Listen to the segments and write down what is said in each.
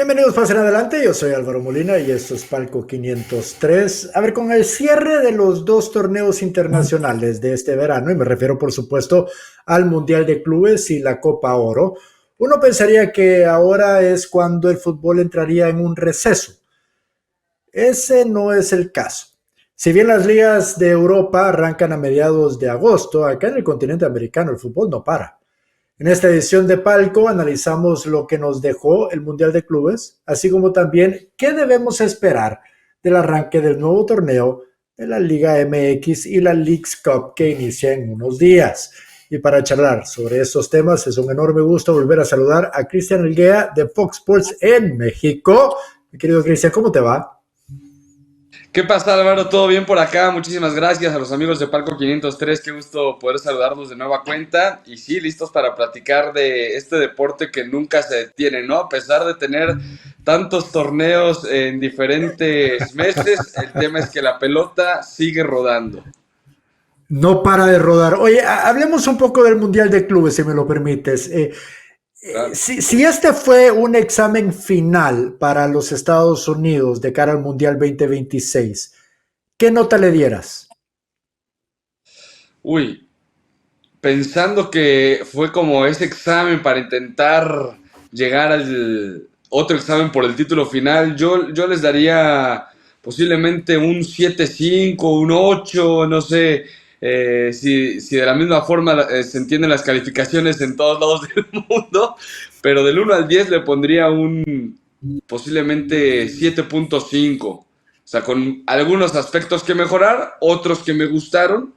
Bienvenidos, pasen adelante. Yo soy Álvaro Molina y esto es Palco 503. A ver, con el cierre de los dos torneos internacionales de este verano, y me refiero por supuesto al Mundial de Clubes y la Copa Oro, uno pensaría que ahora es cuando el fútbol entraría en un receso. Ese no es el caso. Si bien las ligas de Europa arrancan a mediados de agosto, acá en el continente americano el fútbol no para. En esta edición de Palco analizamos lo que nos dejó el Mundial de Clubes, así como también qué debemos esperar del arranque del nuevo torneo de la Liga MX y la Leagues Cup que inicia en unos días. Y para charlar sobre estos temas es un enorme gusto volver a saludar a Cristian Elguea de Fox Sports en México. Mi querido Cristian, ¿cómo te va? ¿Qué pasa, Álvaro? ¿Todo bien por acá? Muchísimas gracias a los amigos de Palco 503. Qué gusto poder saludarlos de nueva cuenta. Y sí, listos para platicar de este deporte que nunca se detiene, ¿no? A pesar de tener tantos torneos en diferentes meses, el tema es que la pelota sigue rodando. No para de rodar. Oye, hablemos un poco del Mundial de Clubes, si me lo permites. Claro. Si este fue un examen final para los Estados Unidos de cara al Mundial 2026, ¿qué nota le dieras? Uy, pensando que fue como ese examen para intentar llegar al otro examen por el título final, yo les daría posiblemente un 7,5, un 8, no sé si de la misma forma se entienden las calificaciones en todos lados del mundo, pero del 1 al 10 le pondría un posiblemente 7,5. O sea, con algunos aspectos que mejorar, otros que me gustaron,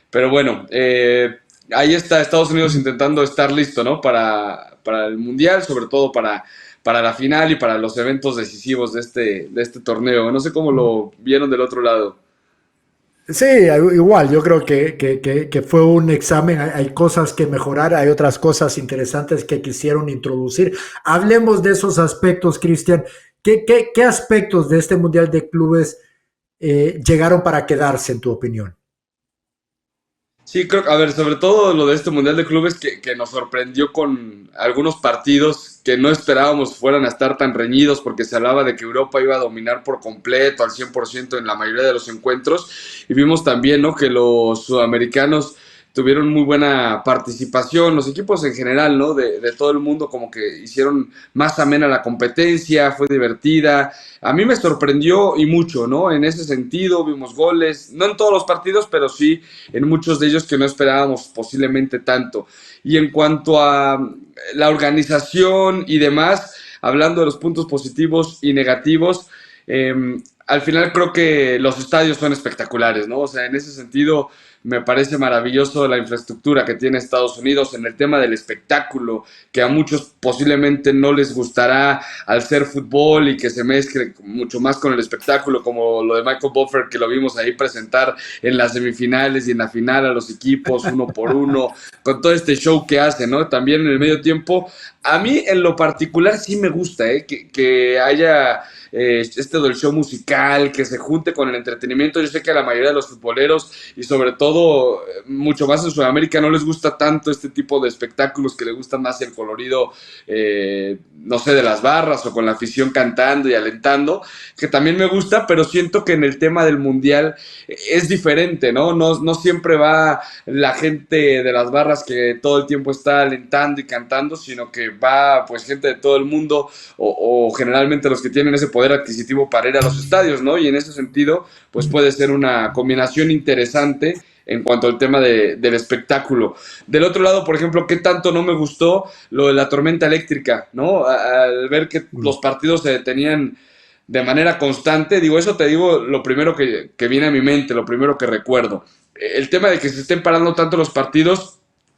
pero bueno, ahí está Estados Unidos intentando estar listo, ¿no? Para el Mundial, sobre todo para la final y para los eventos decisivos de este torneo. No sé cómo lo vieron del otro lado. Sí, igual, yo creo que fue un examen, hay cosas que mejorar, hay otras cosas interesantes que quisieron introducir. Hablemos de esos aspectos, Cristian. ¿Qué aspectos de este Mundial de Clubes llegaron para quedarse, en tu opinión? Sí, creo que, a ver, sobre todo lo de este Mundial de Clubes que nos sorprendió con algunos partidos que no esperábamos fueran a estar tan reñidos porque se hablaba de que Europa iba a dominar por completo, al 100% en la mayoría de los encuentros y vimos también, ¿no?, que los sudamericanos tuvieron muy buena participación, los equipos en general, ¿no?, de todo el mundo como que hicieron más amena la competencia, fue divertida. A mí me sorprendió y mucho, ¿no? En ese sentido, vimos goles, no en todos los partidos, pero sí en muchos de ellos que no esperábamos posiblemente tanto. Y en cuanto a la organización y demás, hablando de los puntos positivos y negativos, eh, al final creo que los estadios son espectaculares, ¿no? O sea, en ese sentido me parece maravilloso la infraestructura que tiene Estados Unidos en el tema del espectáculo, que a muchos posiblemente no les gustará al ser fútbol y que se mezcle mucho más con el espectáculo, como lo de Michael Buffer, que lo vimos ahí presentar en las semifinales y en la final a los equipos uno por uno, con todo este show que hace, ¿no? También en el medio tiempo. A mí en lo particular sí me gusta, que haya del show musical, que se junte con el entretenimiento. Yo sé que a la mayoría de los futboleros y sobre todo mucho más en Sudamérica no les gusta tanto este tipo de espectáculos, que les gusta más el colorido, no sé, de las barras o con la afición cantando y alentando, que también me gusta, pero siento que en el tema del mundial es diferente, ¿no? No siempre va la gente de las barras que todo el tiempo está alentando y cantando, sino que va pues gente de todo el mundo o generalmente los que tienen ese poder adquisitivo para ir a los estadios, ¿no? Y en ese sentido, pues puede ser una combinación interesante en cuanto al tema del espectáculo. Del otro lado, por ejemplo, ¿qué tanto no me gustó lo de la tormenta eléctrica, ¿no? Al ver que los partidos se detenían de manera constante, digo, eso te digo lo primero que viene a mi mente, lo primero que recuerdo. El tema de que se estén parando tanto los partidos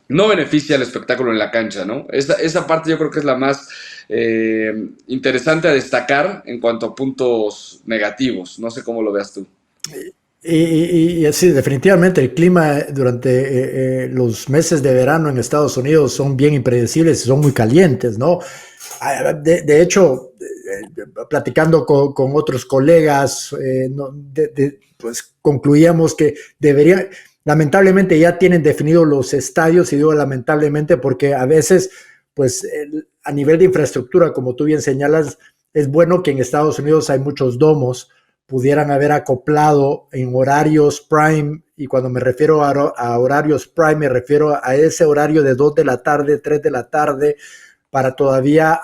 no beneficia al espectáculo en la cancha, ¿no? Esa parte yo creo que es la más interesante a destacar en cuanto a puntos negativos. No sé cómo lo veas tú. Y así, definitivamente el clima durante los meses de verano en Estados Unidos son bien impredecibles y son muy calientes, ¿no? De hecho, platicando con otros colegas, pues concluíamos que deberían, lamentablemente ya tienen definidos los estadios, y digo lamentablemente porque a veces, pues a nivel de infraestructura, como tú bien señalas, es bueno que en Estados Unidos hay muchos domos, pudieran haber acoplado en horarios prime, y cuando me refiero a horarios prime, me refiero a ese horario de 2 de la tarde, 3 de la tarde, para todavía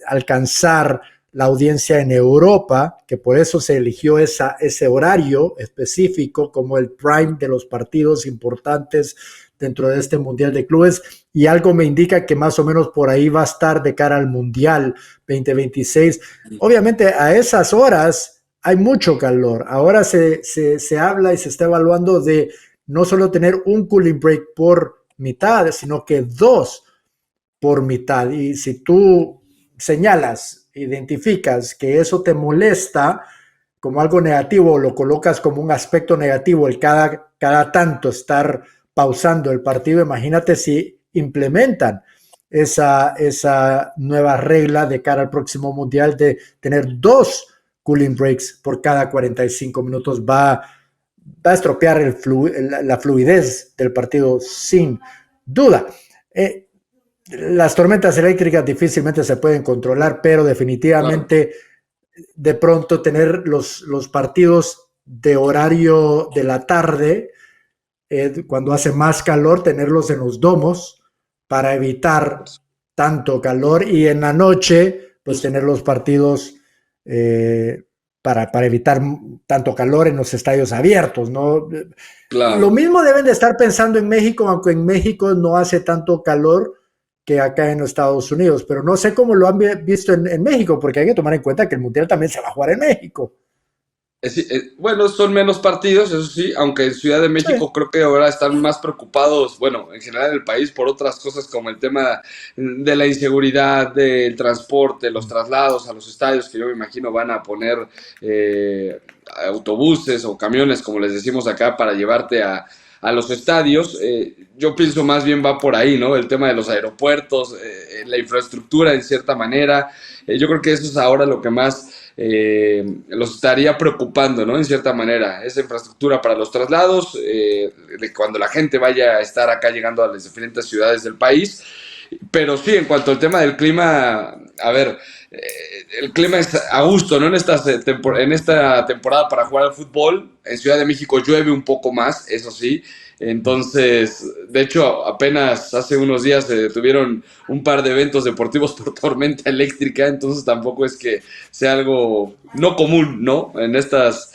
alcanzar la audiencia en Europa, que por eso se eligió ese horario específico como el prime de los partidos importantes dentro de este Mundial de Clubes, y algo me indica que más o menos por ahí va a estar de cara al Mundial 2026. Obviamente a esas horas hay mucho calor. Ahora se habla y se está evaluando de no solo tener un cooling break por mitad, sino que dos por mitad. Y si tú señalas, identificas que eso te molesta como algo negativo, o lo colocas como un aspecto negativo, el cada tanto estar pausando el partido, imagínate si implementan esa nueva regla de cara al próximo mundial de tener dos cooling breaks por cada 45 minutos. Va a estropear la fluidez del partido sin duda. Las tormentas eléctricas difícilmente se pueden controlar, pero definitivamente de pronto tener los partidos de horario de la tarde, cuando hace más calor, tenerlos en los domos para evitar tanto calor, y en la noche pues tener los partidos para evitar tanto calor en los estadios abiertos, ¿no? Lo Claro. mismo deben de estar pensando en México, aunque en México no hace tanto calor que acá en los Estados Unidos, pero no sé cómo lo han visto en México, porque hay que tomar en cuenta que el Mundial también se va a jugar en México. Bueno, son menos partidos, eso sí, aunque en Ciudad de Sí, México creo que ahora están más preocupados, bueno, en general en el país, por otras cosas como el tema de la inseguridad, del transporte, los traslados a los estadios, que yo me imagino van a poner autobuses o camiones, como les decimos acá, para llevarte a los estadios. Yo pienso más bien va por ahí, ¿no? El tema de los aeropuertos, la infraestructura en cierta manera. Yo creo que eso es ahora lo que más los estaría preocupando, ¿no? En cierta manera, esa infraestructura para los traslados, de cuando la gente vaya a estar acá llegando a las diferentes ciudades del país. Pero sí, en cuanto al tema del clima, a ver, el clima es a gusto, ¿no? En esta temporada para jugar al fútbol, en Ciudad de México llueve un poco más, eso sí. Entonces, de hecho, apenas hace unos días se detuvieron un par de eventos deportivos por tormenta eléctrica, entonces tampoco es que sea algo no común, ¿no? En estas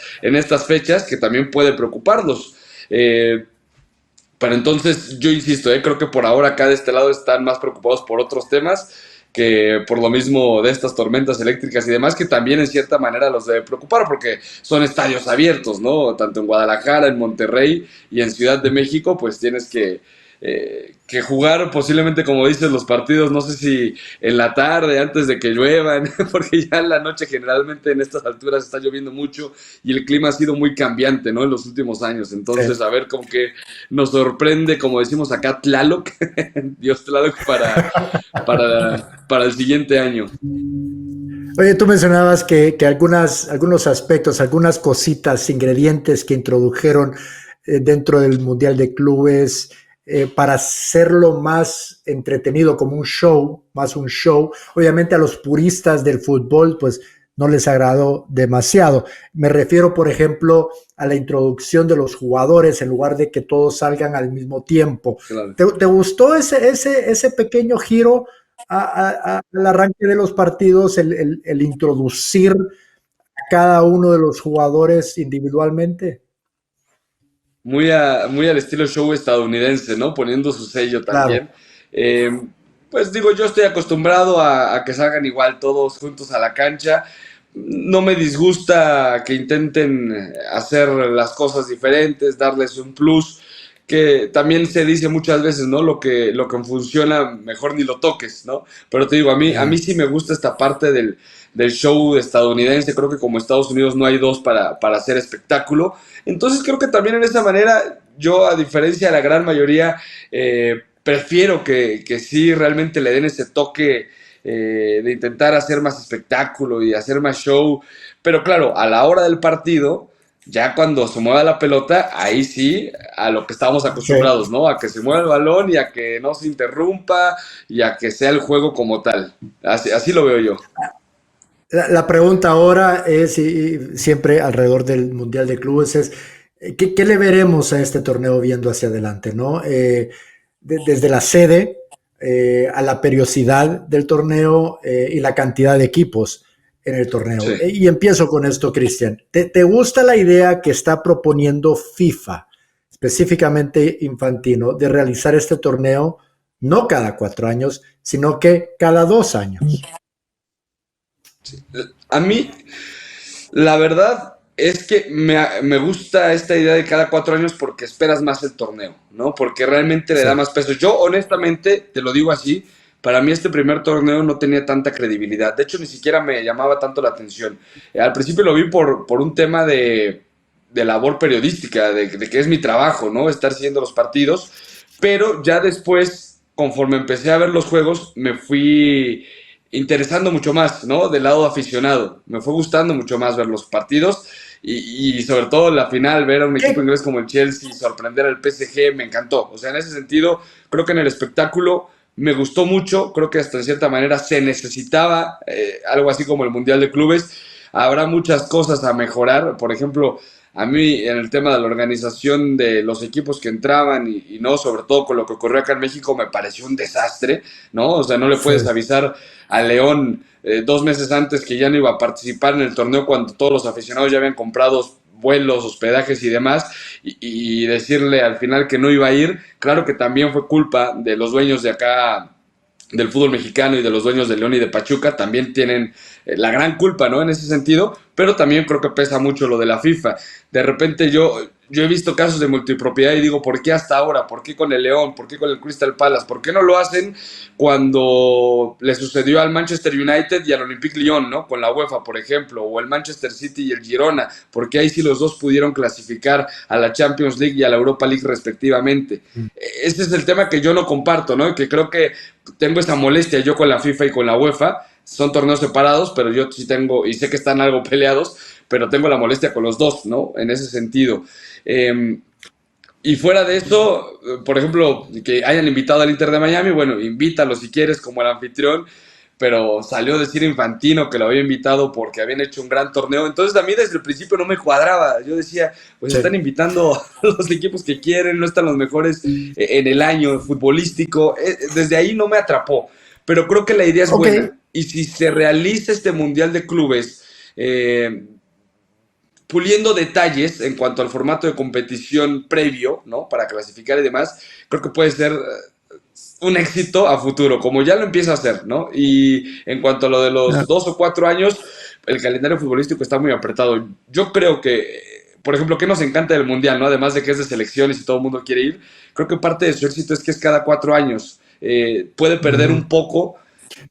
fechas que también puede preocuparlos. Pero entonces, yo insisto, creo que por ahora acá de este lado están más preocupados por otros temas que por lo mismo de estas tormentas eléctricas y demás, que también en cierta manera los debe preocupar, porque son estadios abiertos, ¿no? Tanto en Guadalajara, en Monterrey y en Ciudad de México, pues tienes que jugar posiblemente, como dices, los partidos, no sé si en la tarde, antes de que lluevan, porque ya en la noche generalmente en estas alturas está lloviendo mucho y el clima ha sido muy cambiante, ¿no? En los últimos años. Entonces, sí. a ver, como que nos sorprende, como decimos acá, Tlaloc, Dios Tlaloc para el siguiente año. Oye, tú mencionabas que algunos aspectos, algunas cositas, ingredientes que introdujeron dentro del Mundial de Clubes para hacerlo más entretenido, como un show, más un show. Obviamente a los puristas del fútbol, pues no les agradó demasiado. Me refiero, por ejemplo, a la introducción de los jugadores en lugar de que todos salgan al mismo tiempo. Claro. ¿Te gustó ese pequeño giro al arranque de los partidos, el introducir a cada uno de los jugadores individualmente? Muy al estilo show estadounidense, ¿no? Poniendo su sello Claro, también. Eh, pues digo, yo estoy acostumbrado a que salgan igual todos juntos a la cancha. No me disgusta que intenten hacer las cosas diferentes, darles un plus, que también se dice muchas veces, ¿no? Lo que funciona, mejor ni lo toques, ¿no? Pero te digo, a mí sí me gusta esta parte del show estadounidense. Creo que como Estados Unidos no hay dos para hacer espectáculo. Entonces creo que también en esa manera, yo a diferencia de la gran mayoría, prefiero que sí realmente le den ese toque de intentar hacer más espectáculo y hacer más show. Pero claro, a la hora del partido, ya cuando se mueva la pelota, ahí sí, a lo que estábamos sí. acostumbrados, ¿no? A que se mueva el balón y a que no se interrumpa y a que sea el juego como tal. Así lo veo yo. La pregunta ahora es, y siempre alrededor del Mundial de Clubes, es ¿qué le veremos a este torneo viendo hacia adelante, ¿no? Desde la sede a la periodicidad del torneo y la cantidad de equipos en el torneo. Sí. Y empiezo con esto, Cristian. ¿Te gusta la idea que está proponiendo FIFA, específicamente Infantino, de realizar este torneo no cada 4 años, sino que cada 2 años? A mí, la verdad es que me gusta esta idea de cada 4 años porque esperas más el torneo, ¿no? Porque realmente le da Sí. más peso. Yo, honestamente, te lo digo así, para mí este primer torneo no tenía tanta credibilidad. De hecho, ni siquiera me llamaba tanto la atención. Al principio lo vi por un tema de labor periodística, de que es mi trabajo, ¿no? Estar siguiendo los partidos. Pero ya después, conforme empecé a ver los juegos, me fui interesando mucho más, ¿no? Del lado aficionado. Me fue gustando mucho más ver los partidos y sobre todo la final, ver a un equipo ¿Qué? inglés como el Chelsea, sorprender al PSG, me encantó. O sea, en ese sentido, creo que en el espectáculo me gustó mucho, creo que hasta en cierta manera se necesitaba algo así como el Mundial de Clubes. Habrá muchas cosas a mejorar, por ejemplo, a mí en el tema de la organización de los equipos que entraban y no, sobre todo con lo que ocurrió acá en México, me pareció un desastre, ¿no? O sea, no le Sí. puedes avisar a León 2 meses antes que ya no iba a participar en el torneo cuando todos los aficionados ya habían comprado vuelos, hospedajes y demás, y decirle al final que no iba a ir. Claro que también fue culpa de los dueños de acá del fútbol mexicano y de los dueños de León y de Pachuca, también tienen la gran culpa, ¿no? En ese sentido, pero también creo que pesa mucho lo de la FIFA. De repente yo he visto casos de multipropiedad y digo, ¿por qué hasta ahora? ¿Por qué con el León? ¿Por qué con el Crystal Palace? ¿Por qué no lo hacen cuando le sucedió al Manchester United y al Olympique Lyon, ¿no? Con la UEFA, por ejemplo, o el Manchester City y el Girona, porque ahí sí los dos pudieron clasificar a la Champions League y a la Europa League respectivamente. Ese es el tema que yo no comparto, ¿no? Y que creo que tengo esa molestia yo con la FIFA y con la UEFA. Son torneos separados, pero yo sí tengo, y sé que están algo peleados, pero tengo la molestia con los dos, ¿no? En ese sentido. Y fuera de eso, por ejemplo, que hayan invitado al Inter de Miami, bueno, invítalo si quieres como el anfitrión, pero salió a decir Infantino que lo había invitado porque habían hecho un gran torneo. Entonces a mí desde el principio no me cuadraba. Yo decía, pues Sí. están invitando a los equipos que quieren, no están los mejores en el año futbolístico. Desde ahí no me atrapó. Pero creo que la idea es Ok. buena. Y si se realiza este Mundial de Clubes, puliendo detalles en cuanto al formato de competición previo, ¿no? Para clasificar y demás, creo que puede ser un éxito a futuro, como ya lo empieza a hacer, ¿no? Y en cuanto a lo de los Ah, 2 o 4 años, el calendario futbolístico está muy apretado. Yo creo que, por ejemplo, que nos encanta del Mundial, ¿no? Además de que es de selecciones y todo el mundo quiere ir, creo que parte de su éxito es que es cada 4 años. Puede perder ujú. un poco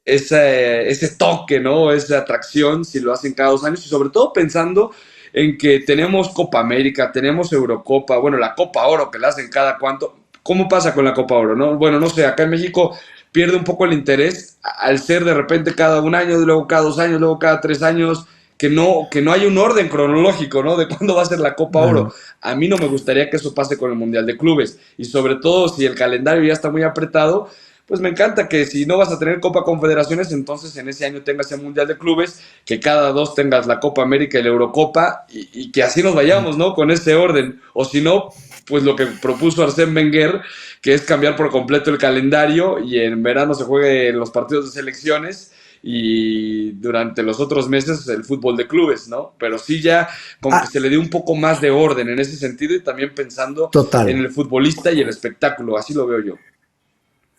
ese toque, ¿no? Esa atracción si lo hacen cada 2 años y sobre todo pensando en que tenemos Copa América, tenemos Eurocopa, bueno, la Copa Oro que la hacen cada cuánto. ¿Cómo pasa con la Copa Oro, no? Bueno, no sé, acá en México pierde un poco el interés al ser de repente cada 1 año, luego cada 2 años, luego cada 3 años, que no hay un orden cronológico, ¿no? De cuándo va a ser la Copa Oro. No. A mí no me gustaría que eso pase con el Mundial de Clubes y sobre todo si el calendario ya está muy apretado, pues me encanta que si no vas a tener Copa Confederaciones, entonces en ese año tengas el Mundial de Clubes, que cada 2 tengas la Copa América y la Eurocopa, y que así nos vayamos, ¿no? Con ese orden. O si no, pues lo que propuso Arsène Wenger, que es cambiar por completo el calendario y en verano se jueguen los partidos de selecciones y durante los otros meses el fútbol de clubes, ¿no? Pero sí ya como que Ah, se le dio un poco más de orden en ese sentido y también pensando en total. el futbolista y el espectáculo, así lo veo yo.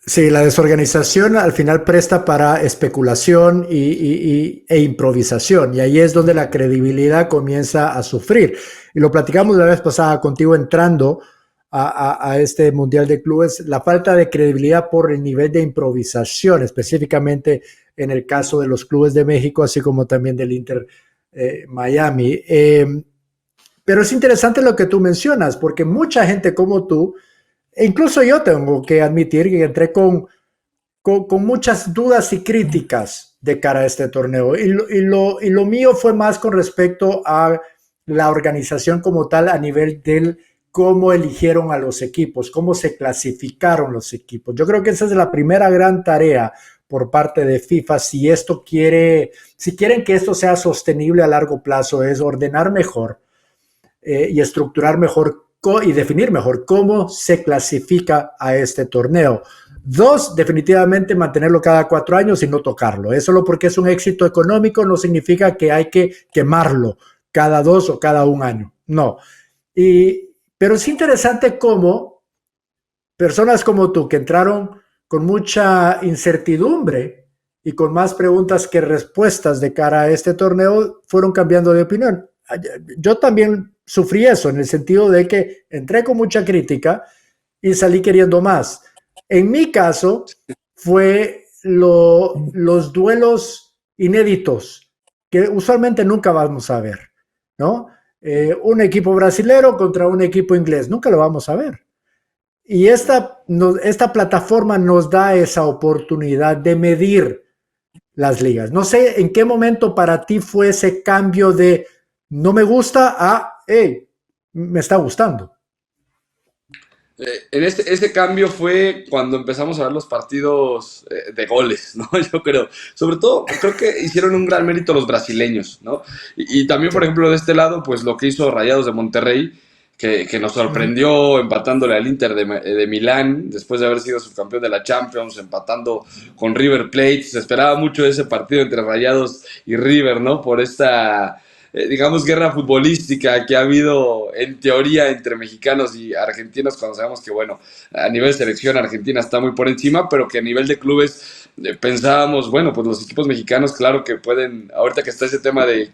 Sí, la desorganización al final presta para especulación e improvisación, y ahí es donde la credibilidad comienza a sufrir. Y lo platicamos la vez pasada contigo entrando a este Mundial de Clubes, la falta de credibilidad por el nivel de improvisación, específicamente en el caso de los clubes de México, así como también del Inter Miami. Pero es interesante lo que tú mencionas, porque mucha gente como tú, e incluso yo tengo que admitir que entré con muchas dudas y críticas de cara a este torneo. Y lo mío fue más con respecto a la organización como tal a nivel del cómo eligieron a los equipos, cómo se clasificaron los equipos. Yo creo que esa es la primera gran tarea por parte de FIFA si quieren que esto sea sostenible a largo plazo, es ordenar mejor y estructurar mejor y definir mejor cómo se clasifica a este torneo. Dos, definitivamente mantenerlo cada 4 años y no tocarlo. Eso solo porque es un éxito económico no significa que hay que quemarlo cada 2 o cada 1 año. No. Pero es interesante cómo personas como tú que entraron con mucha incertidumbre y con más preguntas que respuestas de cara a este torneo fueron cambiando de opinión. Yo también sufrí eso en el sentido de que entré con mucha crítica y salí queriendo más. En mi caso fue los duelos inéditos que usualmente nunca vamos a ver, ¿no? Un equipo brasilero contra un equipo inglés, nunca lo vamos a ver. Y esta plataforma nos da esa oportunidad de medir las ligas. No sé en qué momento para ti fue ese cambio de no me gusta a, hey, me está gustando. Ese cambio fue cuando empezamos a ver los partidos de goles, ¿no? Yo creo. Sobre todo, creo que hicieron un gran mérito los brasileños, ¿no? Y también, Sí. por ejemplo, de este lado, pues lo que hizo Rayados de Monterrey, que nos sorprendió empatándole al Inter de Milán, después de haber sido subcampeón de la Champions, empatando con River Plate. Se esperaba mucho de ese partido entre Rayados y River, ¿no? Por esta digamos, guerra futbolística que ha habido en teoría entre mexicanos y argentinos, cuando sabemos que, bueno, a nivel de selección Argentina está muy por encima, pero que a nivel de clubes pensábamos, bueno, pues los equipos mexicanos, claro que pueden, ahorita que está ese tema de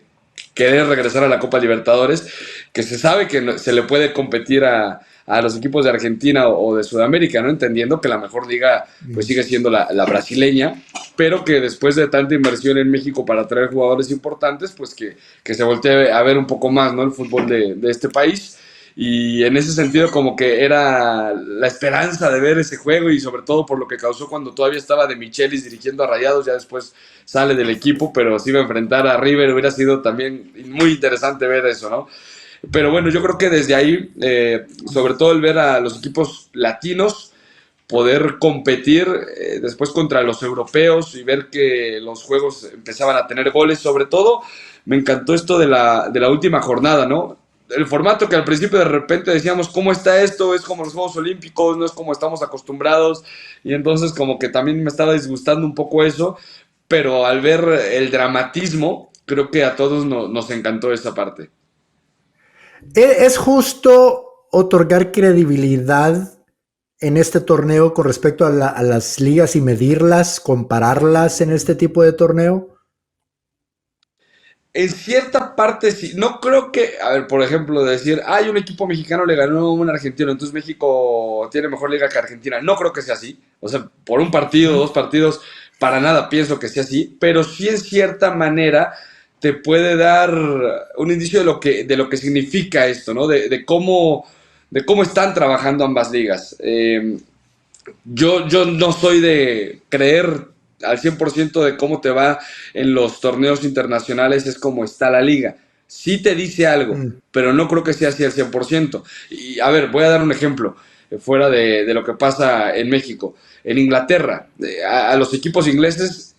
querer regresar a la Copa Libertadores, que se sabe que se le puede competir a los equipos de Argentina o de Sudamérica, ¿no? Entendiendo que la mejor liga pues sigue siendo la brasileña, pero que después de tanta inversión en México para traer jugadores importantes, pues que se voltee a ver un poco más, ¿no? El fútbol de este país. Y en ese sentido como que era la esperanza de ver ese juego y sobre todo por lo que causó cuando todavía estaba de Michelis dirigiendo a Rayados, ya después sale del equipo, pero se iba a enfrentar a River, hubiera sido también muy interesante ver eso, ¿no? Pero bueno, yo creo que desde ahí, sobre todo el ver a los equipos latinos poder competir después contra los europeos y ver que los juegos empezaban a tener goles, sobre todo me encantó esto de la última jornada, ¿no? El formato que al principio de repente decíamos, ¿cómo está esto? Es como los Juegos Olímpicos, no es como estamos acostumbrados, y entonces como que también me estaba disgustando un poco eso, pero al ver el dramatismo, creo que a todos nos encantó esa parte. ¿Es justo otorgar credibilidad en este torneo con respecto a las ligas y medirlas, compararlas en este tipo de torneo? En cierta parte sí, no creo que, a ver, por ejemplo, decir, hay un equipo mexicano le ganó a un argentino, entonces México tiene mejor liga que Argentina. No creo que sea así. O sea, por un partido, dos partidos, para nada pienso que sea así, pero sí en cierta manera te puede dar un indicio de lo que significa esto, ¿no? De cómo están trabajando ambas ligas. Yo no soy de creer al 100% de cómo te va en los torneos internacionales, es como está la liga. Sí te dice algo, Mm. pero no creo que sea así al 100%. Y a ver, voy a dar un ejemplo fuera de lo que pasa en México. En Inglaterra, a los equipos ingleses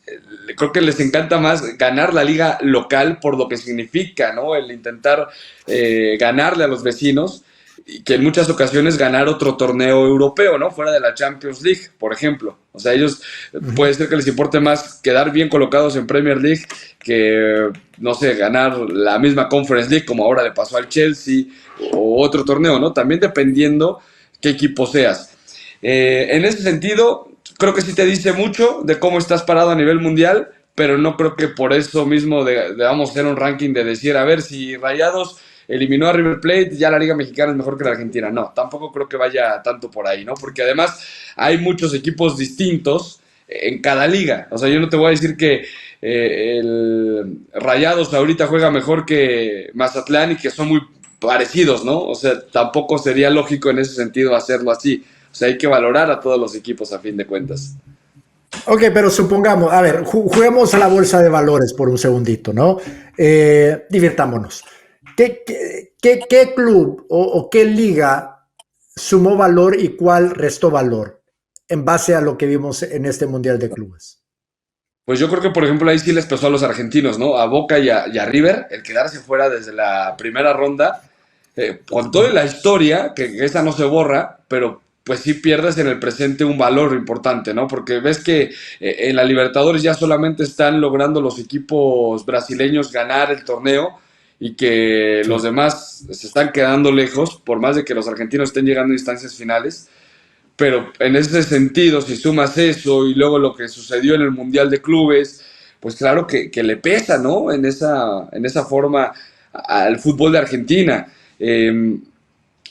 creo que les encanta más ganar la liga local por lo que significa, ¿no? El intentar ganarle a los vecinos y que en muchas ocasiones ganar otro torneo europeo, ¿no? Fuera de la Champions League, por ejemplo. O sea, ellos puede ser que les importe más quedar bien colocados en Premier League que, no sé, ganar la misma Conference League como ahora le pasó al Chelsea o otro torneo, ¿no? También dependiendo qué equipo seas. En ese sentido, creo que sí te dice mucho de cómo estás parado a nivel mundial, pero no creo que por eso mismo debamos hacer un ranking de decir, a ver, si Rayados eliminó a River Plate, ya la Liga Mexicana es mejor que la Argentina. No, tampoco creo que vaya tanto por ahí, ¿no? Porque además hay muchos equipos distintos en cada liga. O sea, yo no te voy a decir que el Rayados ahorita juega mejor que Mazatlán y que son muy parecidos, ¿no? O sea, tampoco sería lógico en ese sentido hacerlo así. O sea, hay que valorar a todos los equipos a fin de cuentas. Ok, pero supongamos, a ver, juguemos a la bolsa de valores por un segundito, ¿no? Divirtámonos. ¿Qué club o qué liga sumó valor y cuál restó valor en base a lo que vimos en este Mundial de Clubes? Pues yo creo que, por ejemplo, ahí sí les pesó a los argentinos, ¿no? A Boca y a River, el quedarse fuera desde la primera ronda, con toda la historia, que esa no se borra, pero pues sí pierdes en el presente un valor importante, ¿no? Porque ves que en la Libertadores ya solamente están logrando los equipos brasileños ganar el torneo y que los Sí. demás se están quedando lejos, por más de que los argentinos estén llegando a instancias finales. Pero en ese sentido, si sumas eso y luego lo que sucedió en el Mundial de Clubes, pues claro que le pesa, ¿no? En esa forma al fútbol de Argentina.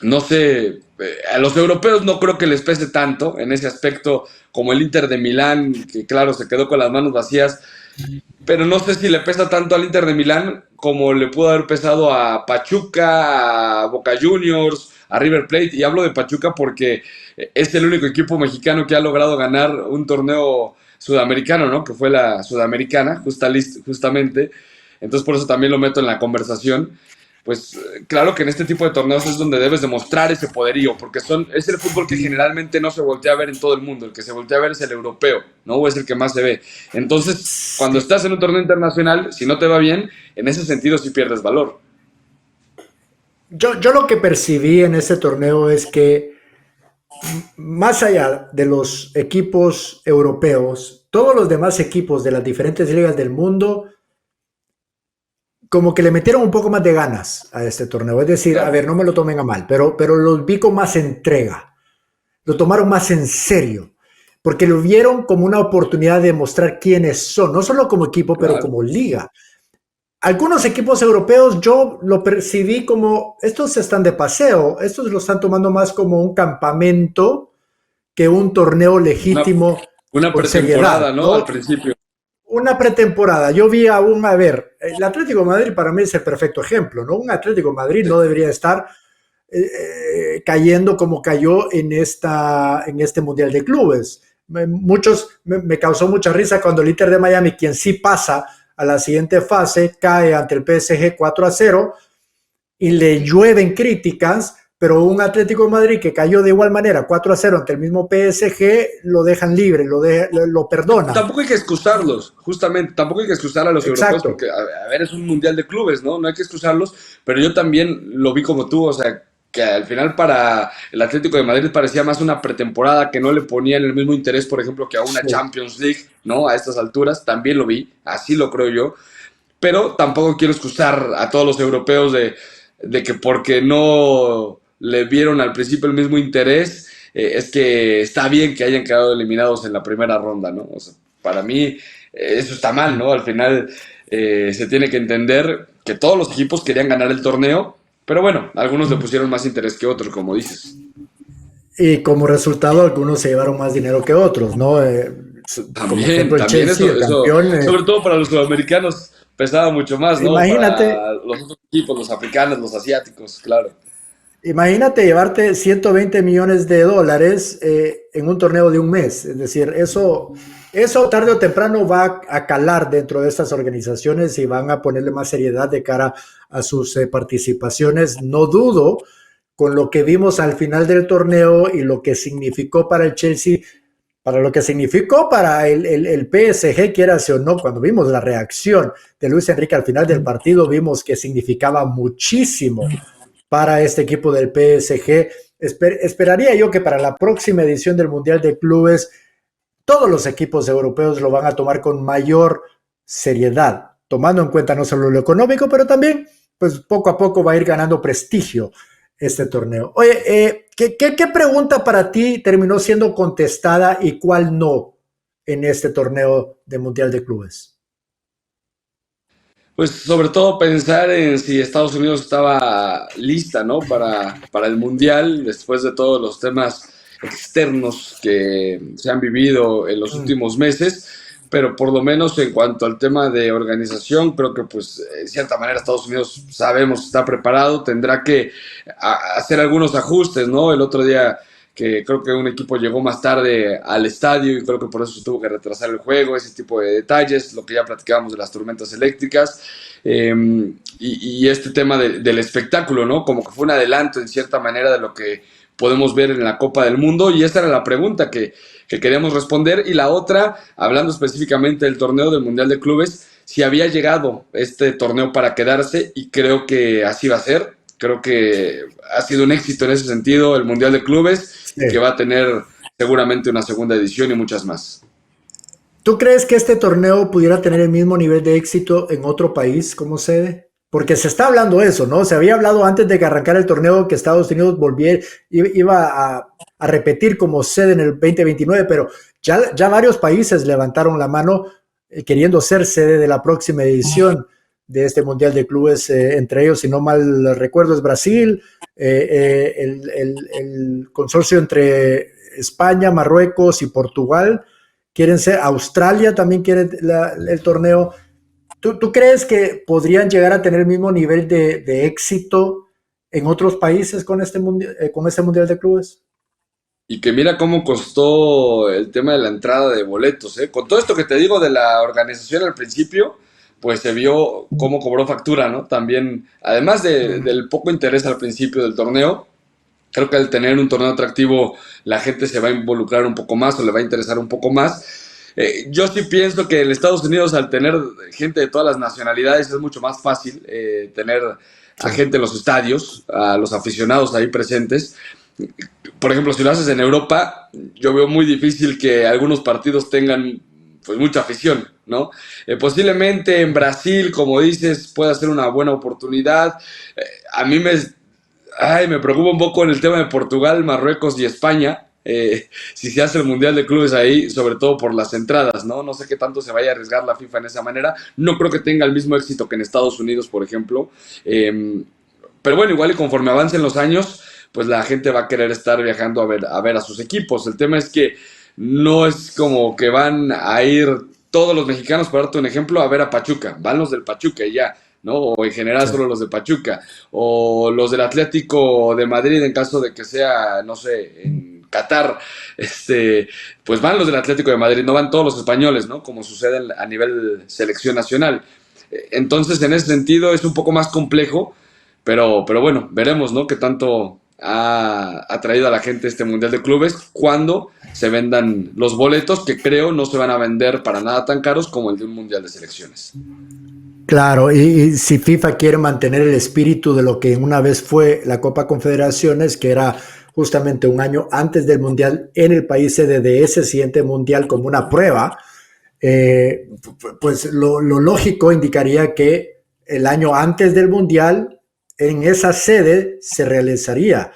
No sé, a los europeos no creo que les pese tanto en ese aspecto como el Inter de Milán, que claro, se quedó con las manos vacías, pero no sé si le pesa tanto al Inter de Milán como le pudo haber pesado a Pachuca, a Boca Juniors, a River Plate. Y hablo de Pachuca porque es el único equipo mexicano que ha logrado ganar un torneo sudamericano, ¿no? Que fue la Sudamericana, justamente. Entonces por eso también lo meto en la conversación. Pues claro que en este tipo de torneos es donde debes demostrar ese poderío, porque es el fútbol que generalmente no se voltea a ver en todo el mundo. El que se voltea a ver es el europeo, ¿no? O es el que más se ve. Entonces, cuando Sí. estás en un torneo internacional, si no te va bien, en ese sentido sí pierdes valor. Yo lo que percibí en ese torneo es que más allá de los equipos europeos, todos los demás equipos de las diferentes ligas del mundo como que le metieron un poco más de ganas a este torneo. Es decir, a Claro. ver, no me lo tomen a mal, pero los vi con más entrega, lo tomaron más en serio, porque lo vieron como una oportunidad de mostrar quiénes son, no solo como equipo, pero Claro. como liga. Algunos equipos europeos yo lo percibí como, estos están de paseo, estos lo están tomando más como un campamento que un torneo Una, legítimo una con seriedad, pretemporada, ¿no? Al ¿no? principio. Una pretemporada. Yo vi a ver, el Atlético de Madrid para mí es el perfecto ejemplo, ¿no? Un Atlético de Madrid Sí. no debería estar cayendo como cayó en este Mundial de Clubes. Me causó mucha risa cuando el Inter de Miami, quien sí pasa a la siguiente fase, cae ante el PSG 4-0 y le llueven críticas, pero un Atlético de Madrid que cayó de igual manera 4-0 ante el mismo PSG, lo dejan libre, lo perdonan. Tampoco hay que excusarlos, justamente, tampoco hay que excusar a los europeos Exacto. porque, a ver, es un mundial de clubes, ¿no? No hay que excusarlos, pero yo también lo vi como tú, o sea, que al final para el Atlético de Madrid parecía más una pretemporada que no le ponían el mismo interés, por ejemplo, que a una Sí. Champions League, ¿no? A estas alturas, también lo vi, así lo creo yo, pero tampoco quiero excusar a todos los europeos de que porque no le vieron al principio el mismo interés, es que está bien que hayan quedado eliminados en la primera ronda, ¿no? O sea, para mí eso está mal, ¿no? Al final se tiene que entender que todos los equipos querían ganar el torneo, pero bueno, algunos le pusieron más interés que otros, como dices. Y como resultado, algunos se llevaron más dinero que otros, ¿no? Como También, ejemplo el también Chelsea, eso, el eso, campeón. sobre todo para los sudamericanos pesaba mucho más, ¿no? Imagínate, Para los otros equipos, los africanos, los asiáticos, claro. imagínate llevarte 120 millones de dólares en un torneo de un mes. Es decir, eso tarde o temprano va a calar dentro de estas organizaciones y van a ponerle más seriedad de cara a sus participaciones. No dudo con lo que vimos al final del torneo y lo que significó para el Chelsea, para lo que significó para el PSG, quieras o no, cuando vimos la reacción de Luis Enrique al final del partido, vimos que significaba muchísimo para este equipo del PSG. Esperaría yo que para la próxima edición del Mundial de Clubes todos los equipos europeos lo van a tomar con mayor seriedad, tomando en cuenta no solo lo económico, pero también, pues poco a poco va a ir ganando prestigio este torneo. Oye, ¿qué pregunta para ti terminó siendo contestada y cuál no en este torneo de Mundial de Clubes? Pues sobre todo pensar en si Estados Unidos estaba lista, ¿no? Para el Mundial, después de todos los temas externos que se han vivido en los Mm, últimos meses, pero por lo menos en cuanto al tema de organización, creo que pues en cierta manera Estados Unidos sabemos está preparado, tendrá que hacer algunos ajustes, ¿no? El otro día que creo que un equipo llegó más tarde al estadio y creo que por eso se tuvo que retrasar el juego, ese tipo de detalles, lo que ya platicábamos de las tormentas eléctricas, y este tema del espectáculo, ¿no? Como que fue un adelanto en cierta manera de lo que podemos ver en la Copa del Mundo. Y esa era la pregunta que queríamos responder. Y la otra, hablando específicamente del torneo del Mundial de Clubes, si había llegado este torneo para quedarse, y creo que así va a ser. Creo que ha sido un éxito en ese sentido el Mundial de Clubes Sí. y que va a tener seguramente una segunda edición y muchas más. ¿Tú crees que este torneo pudiera tener el mismo nivel de éxito en otro país como sede? Porque se está hablando eso, ¿no? Se había hablado antes de que arrancara el torneo que Estados Unidos iba a repetir como sede en el 2029, pero ya varios países levantaron la mano queriendo ser sede de la próxima edición de este Mundial de Clubes, entre ellos, si no mal recuerdo, es Brasil, el consorcio entre España, Marruecos y Portugal quieren ser, Australia también quiere el torneo. ¿Tú crees que podrían llegar a tener el mismo nivel de éxito en otros países con este Mundial de Clubes? Y que mira cómo costó el tema de la entrada de boletos, ¿eh? Con todo esto que te digo de la organización al principio, pues se vio cómo cobró factura, ¿no? También, además del poco interés al principio del torneo, creo que al tener un torneo atractivo, la gente se va a involucrar un poco más o le va a interesar un poco más. Yo sí pienso que en Estados Unidos, al tener gente de todas las nacionalidades, es mucho más fácil tener a Sí. gente en los estadios, a los aficionados ahí presentes. Por ejemplo, si lo haces en Europa, yo veo muy difícil que algunos partidos tengan pues mucha afición, ¿no? Posiblemente en Brasil, como dices, pueda ser una buena oportunidad. A mí me preocupa un poco en el tema de Portugal, Marruecos y España. Si se hace el Mundial de Clubes ahí, sobre todo por las entradas, ¿no? No sé qué tanto se vaya a arriesgar la FIFA en esa manera. No creo que tenga el mismo éxito que en Estados Unidos, por ejemplo. Pero bueno, igual y conforme avancen los años, pues la gente va a querer estar viajando a ver a sus equipos. El tema es que no es como que van a ir todos los mexicanos, para darte un ejemplo, a ver a Pachuca. Van los del Pachuca y ya, ¿no? O en general Sí. solo los de Pachuca. O los del Atlético de Madrid en caso de que sea, no sé, en Qatar, pues van los del Atlético de Madrid, no van todos los españoles, ¿no? Como sucede a nivel selección nacional. Entonces, en ese sentido, es un poco más complejo, pero bueno, veremos, ¿no? Qué tanto ha atraído a la gente este Mundial de Clubes cuando se vendan los boletos, que creo no se van a vender para nada tan caros como el de un Mundial de Selecciones. Claro, y si FIFA quiere mantener el espíritu de lo que una vez fue la Copa Confederaciones, que era justamente un año antes del Mundial en el país sede de ese siguiente Mundial como una prueba, eh, pues lo lógico indicaría que el año antes del Mundial en esa sede se realizaría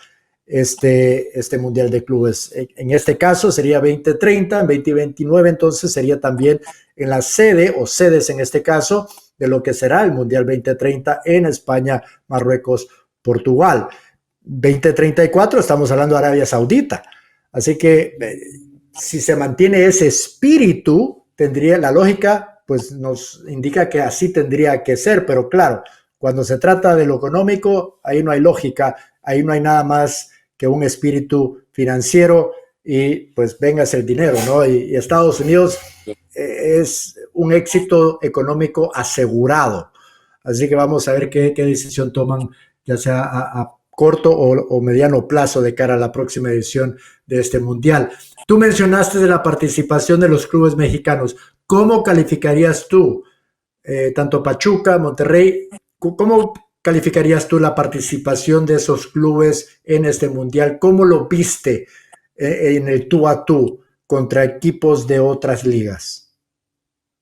este Mundial de Clubes. En este caso sería 2030, en 2029 entonces sería también en la sede o sedes en este caso de lo que será el Mundial 2030 en España, Marruecos, Portugal. 2034 estamos hablando de Arabia Saudita. Así que si se mantiene ese espíritu, tendría la lógica, pues nos indica que así tendría que ser, pero claro, cuando se trata de lo económico, ahí no hay lógica, ahí no hay nada más que un espíritu financiero y pues vengas el dinero, ¿no? Y Estados Unidos es un éxito económico asegurado. Así que vamos a ver qué decisión toman, ya sea a corto o mediano plazo de cara a la próxima edición de este Mundial. Tú mencionaste de la participación de los clubes mexicanos. ¿Cómo calificarías tú, tanto Pachuca, Monterrey, cómo calificarías tú la participación de esos clubes en este Mundial? ¿Cómo lo viste en el tú a tú contra equipos de otras ligas?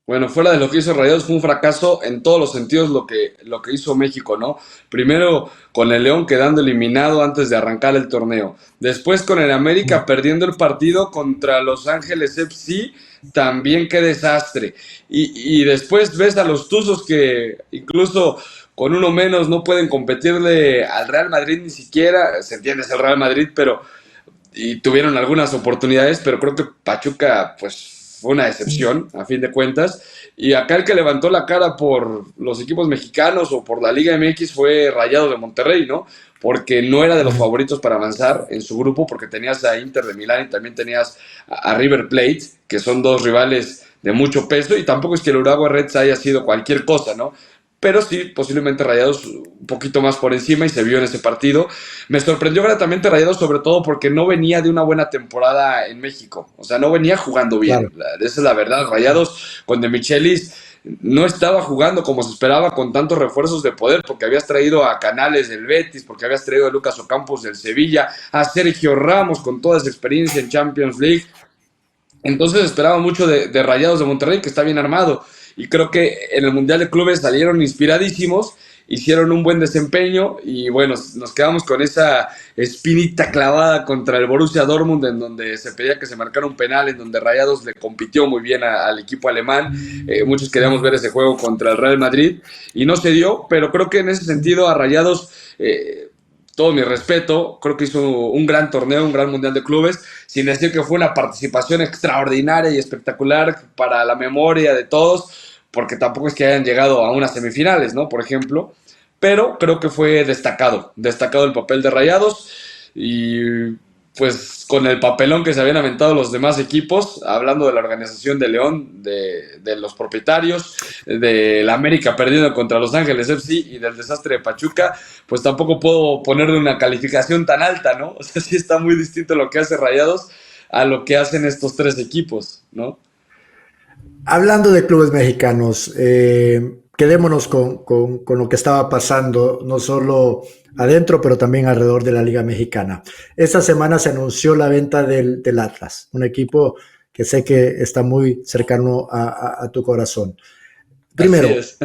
Bueno, fuera de lo que hizo Rayados, fue un fracaso en todos los sentidos lo que hizo México, ¿no? Primero con el León quedando eliminado antes de arrancar el torneo. Después con el América perdiendo el partido contra Los Ángeles FC, también qué desastre. Y después ves a los Tuzos que incluso con uno menos no pueden competirle al Real Madrid ni siquiera. Se entiende, es el Real Madrid, pero y tuvieron algunas oportunidades, pero creo que Pachuca, pues, fue una decepción, a fin de cuentas. Y acá el que levantó la cara por los equipos mexicanos o por la Liga MX fue Rayados de Monterrey, ¿no? Porque no era de los favoritos para avanzar en su grupo, porque tenías a Inter de Milán y también tenías a River Plate, que son dos rivales de mucho peso, y tampoco es que el Urawa Reds haya sido cualquier cosa, ¿no? pero sí, posiblemente Rayados un poquito más por encima y se vio en ese partido. Me sorprendió gratamente Rayados, sobre todo porque no venía de una buena temporada en México, o sea, no venía jugando bien, Claro. esa es la verdad. Rayados con De Michelis no estaba jugando como se esperaba con tantos refuerzos de poder, porque habías traído a Canales del Betis, porque habías traído a Lucas Ocampos del Sevilla, a Sergio Ramos con toda esa experiencia en Champions League. Entonces esperaba mucho de Rayados de Monterrey, que está bien armado. Y creo que en el Mundial de Clubes salieron inspiradísimos, hicieron un buen desempeño y bueno, nos quedamos con esa espinita clavada contra el Borussia Dortmund, en donde se pedía que se marcara un penal, en donde Rayados le compitió muy bien al equipo alemán. Muchos queríamos ver ese juego contra el Real Madrid y no se dio, pero creo que en ese sentido a Rayados... todo mi respeto, creo que hizo un gran torneo, un gran mundial de clubes, sin decir que fue una participación extraordinaria y espectacular para la memoria de todos, porque tampoco es que hayan llegado a unas semifinales, ¿no? Por ejemplo, pero creo que fue destacado el papel de Rayados y pues con el papelón que se habían aventado los demás equipos, hablando de la organización de León, de los propietarios, de la América perdiendo contra Los Ángeles FC y del desastre de Pachuca, pues tampoco puedo ponerle una calificación tan alta, ¿no? O sea, sí está muy distinto lo que hace Rayados a lo que hacen estos tres equipos, ¿no? Hablando de clubes mexicanos, quedémonos con lo que estaba pasando, no solo adentro, pero también alrededor de la Liga Mexicana. Esta semana se anunció la venta del Atlas, un equipo que sé que está muy cercano a tu corazón. Así Primero, es.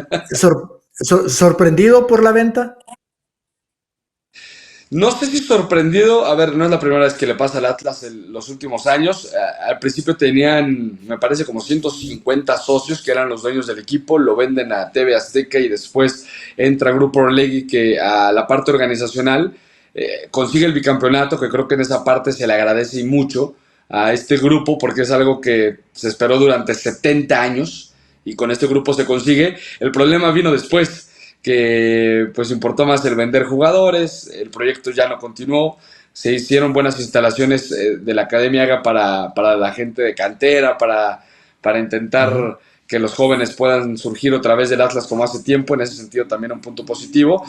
¿sorprendido por la venta? No sé si sorprendido, a ver, no es la primera vez que le pasa al Atlas en los últimos años. Al principio tenían, me parece, como 150 socios que eran los dueños del equipo, lo venden a TV Azteca y después entra Grupo Orlegui que a la parte organizacional consigue el bicampeonato, que creo que en esa parte se le agradece y mucho a este grupo porque es algo que se esperó durante 70 años y con este grupo se consigue. El problema vino después que pues importó más el vender jugadores, el proyecto ya no continuó, se hicieron buenas instalaciones de la Academia Haga para la gente de cantera, para Ujú. intentar que los jóvenes puedan surgir otra vez del Atlas como hace tiempo, en ese sentido también un punto positivo,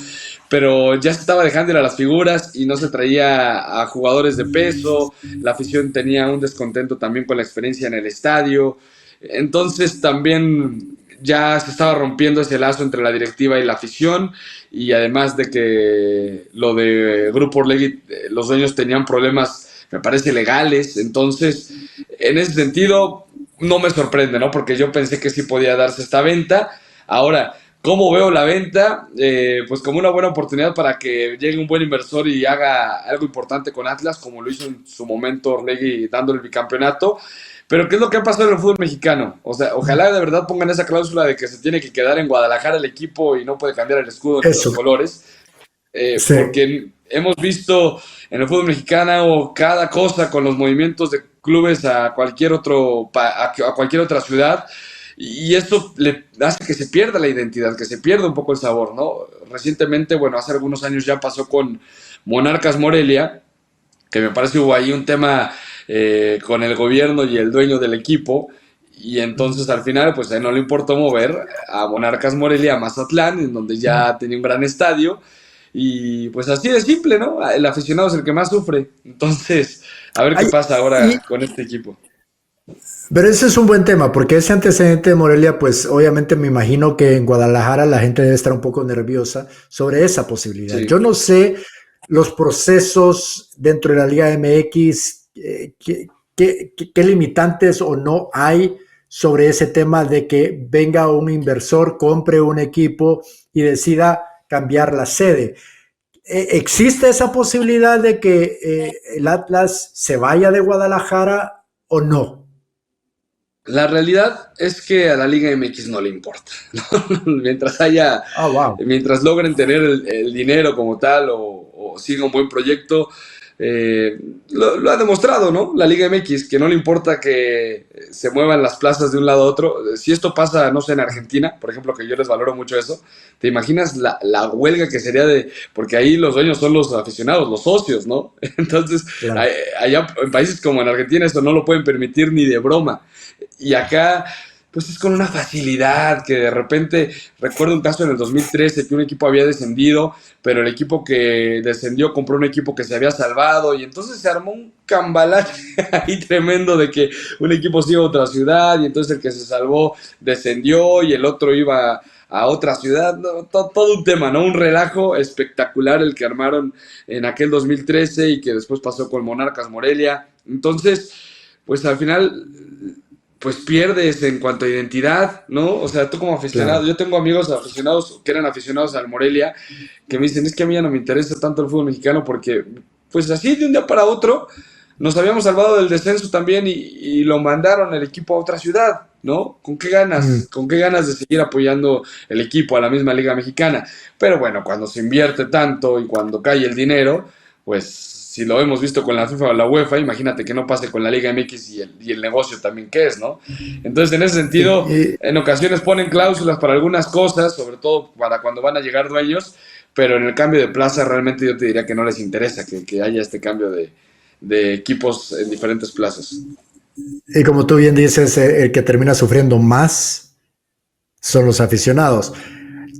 pero ya se estaba dejando ir a las figuras y no se traía a jugadores de peso, la afición tenía un descontento también con la experiencia en el estadio, entonces también ya se estaba rompiendo ese lazo entre la directiva y la afición y además de que lo de Grupo Orlegui, los dueños tenían problemas, me parece, legales, entonces en ese sentido no me sorprende, ¿no? Porque yo pensé que sí podía darse esta venta. Ahora, ¿cómo veo la venta? Pues como una buena oportunidad para que llegue un buen inversor y haga algo importante con Atlas, como lo hizo en su momento Orlegui dándole el bicampeonato. Pero ¿qué es lo que ha pasado en el fútbol mexicano? O sea, ojalá de verdad pongan esa cláusula de que se tiene que quedar en Guadalajara el equipo y no puede cambiar el escudo ni los Eso, colores, sí. porque hemos visto en el fútbol mexicano cada cosa con los movimientos de clubes a cualquier a cualquier otra ciudad y eso le hace que se pierda la identidad, que se pierda un poco el sabor, ¿no? Recientemente, bueno, hace algunos años ya pasó con Monarcas Morelia, que me parece hubo ahí un tema con el gobierno y el dueño del equipo, y entonces al final pues a él no le importó mover a Monarcas Morelia a Mazatlán, en donde ya tenía un gran estadio, y pues así de simple, ¿no? El aficionado es el que más sufre, entonces a ver qué Ay, pasa ahora y, con este equipo. pero ese es un buen tema, porque ese antecedente de Morelia, pues obviamente me imagino que en Guadalajara la gente debe estar un poco nerviosa sobre esa posibilidad. Sí. Yo no sé los procesos dentro de la Liga MX, qué limitantes o no hay sobre ese tema de que venga un inversor, compre un equipo y decida cambiar la sede. ¿Existe esa posibilidad de que el Atlas se vaya de Guadalajara o no? La realidad es que a la Liga MX no le importa, ¿no? Mientras Oh, wow. mientras logren tener el dinero como tal o siga un buen proyecto, lo ha demostrado, ¿no? La Liga MX, que no le importa que se muevan las plazas de un lado a otro. Si esto pasa, no sé, en Argentina, por ejemplo, que yo les valoro mucho eso, ¿te imaginas la huelga que sería de, porque ahí los dueños son los aficionados, los socios, ¿no? Entonces, Claro. allá en países como en Argentina eso no lo pueden permitir ni de broma. Y acá pues es con una facilidad que de repente, recuerdo un caso en el 2013 que un equipo había descendido, pero el equipo que descendió compró un equipo que se había salvado y entonces se armó un cambalache ahí tremendo de que un equipo se iba a otra ciudad y entonces el que se salvó descendió y el otro iba a otra ciudad, no, todo un tema, ¿no? Un relajo espectacular el que armaron en aquel 2013 y que después pasó con Monarcas Morelia. Entonces, pues al final pues pierdes en cuanto a identidad, ¿no? O sea, tú como aficionado, Claro. yo tengo amigos aficionados que eran aficionados al Morelia, que me dicen, es que a mí ya no me interesa tanto el fútbol mexicano porque, pues así de un día para otro, nos habíamos salvado del descenso también y lo mandaron el equipo a otra ciudad, ¿no? ¿Con qué Mm. ganas? ¿Con qué ganas de seguir apoyando el equipo a la misma Liga Mexicana? Pero bueno, cuando se invierte tanto y cuando cae el dinero, pues si lo hemos visto con la FIFA o la UEFA, imagínate que no pase con la Liga MX y el negocio también que es, ¿no? Entonces, en ese sentido, Y, en ocasiones ponen cláusulas para algunas cosas, sobre todo para cuando van a llegar dueños, pero en el cambio de plaza realmente yo te diría que no les interesa que haya este cambio de equipos en diferentes plazas. y como tú bien dices, el que termina sufriendo más son los aficionados.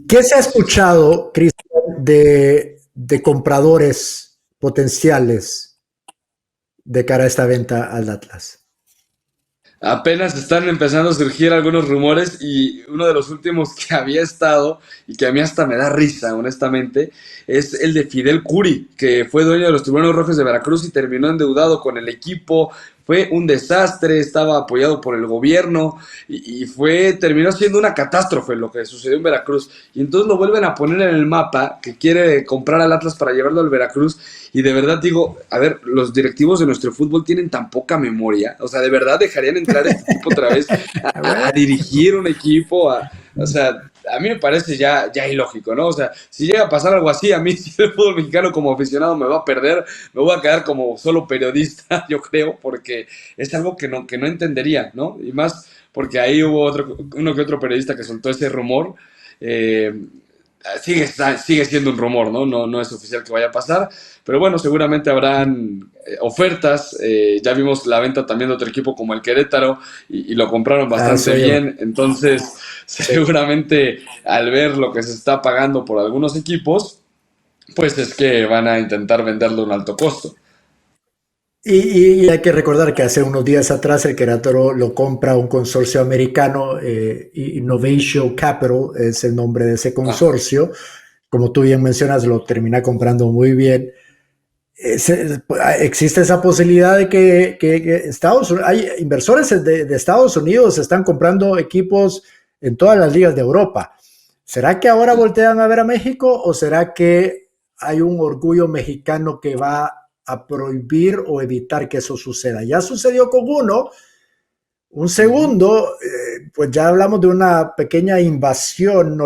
¿Qué se ha Así es. escuchado, Cristian, de compradores potenciales de cara a esta venta al Atlas? Apenas están empezando a surgir algunos rumores y uno de los últimos que había estado y que a mí hasta me da risa, honestamente, es el de Fidel Curi, que fue dueño de los Tiburones Rojos de Veracruz y terminó endeudado con el equipo. Fue un desastre, estaba apoyado por el gobierno terminó siendo una catástrofe lo que sucedió en Veracruz. Y entonces lo vuelven a poner en el mapa que quiere comprar al Atlas para llevarlo al Veracruz. Y de verdad digo, a ver, los directivos de nuestro fútbol tienen tan poca memoria. O sea, de verdad dejarían entrar a este tipo otra vez a Bueno, dirigir un equipo. O sea, a mí me parece ya ilógico, ¿no? O sea, si llega a pasar algo así, a mí si el fútbol mexicano como aficionado me va a perder, me voy a quedar como solo periodista, yo creo, porque es algo que no entendería, ¿no? Y más porque ahí hubo uno que otro periodista que soltó ese rumor. Eh, sigue siendo un rumor, ¿no? No es oficial que vaya a pasar, pero bueno, seguramente habrán ofertas. Ya vimos la venta también de otro equipo como el Querétaro y lo compraron a bastante eso iba. bien. Entonces, Sí. seguramente al ver lo que se está pagando por algunos equipos, pues es que van a intentar venderlo a un alto costo. Y hay que recordar que hace unos días atrás el Querétaro lo compra un consorcio americano, Innovation Capital es el nombre de ese Ajá. consorcio. Como tú bien mencionas, lo termina comprando muy bien. Existe esa posibilidad de que Estados Unidos, hay inversores de Estados Unidos están comprando equipos en todas las ligas de Europa. ¿Será que ahora voltean a ver a México o será que hay un orgullo mexicano que va a prohibir o evitar que eso suceda? Ya sucedió con uno, un Ujú. segundo, pues ya hablamos de una pequeña invasión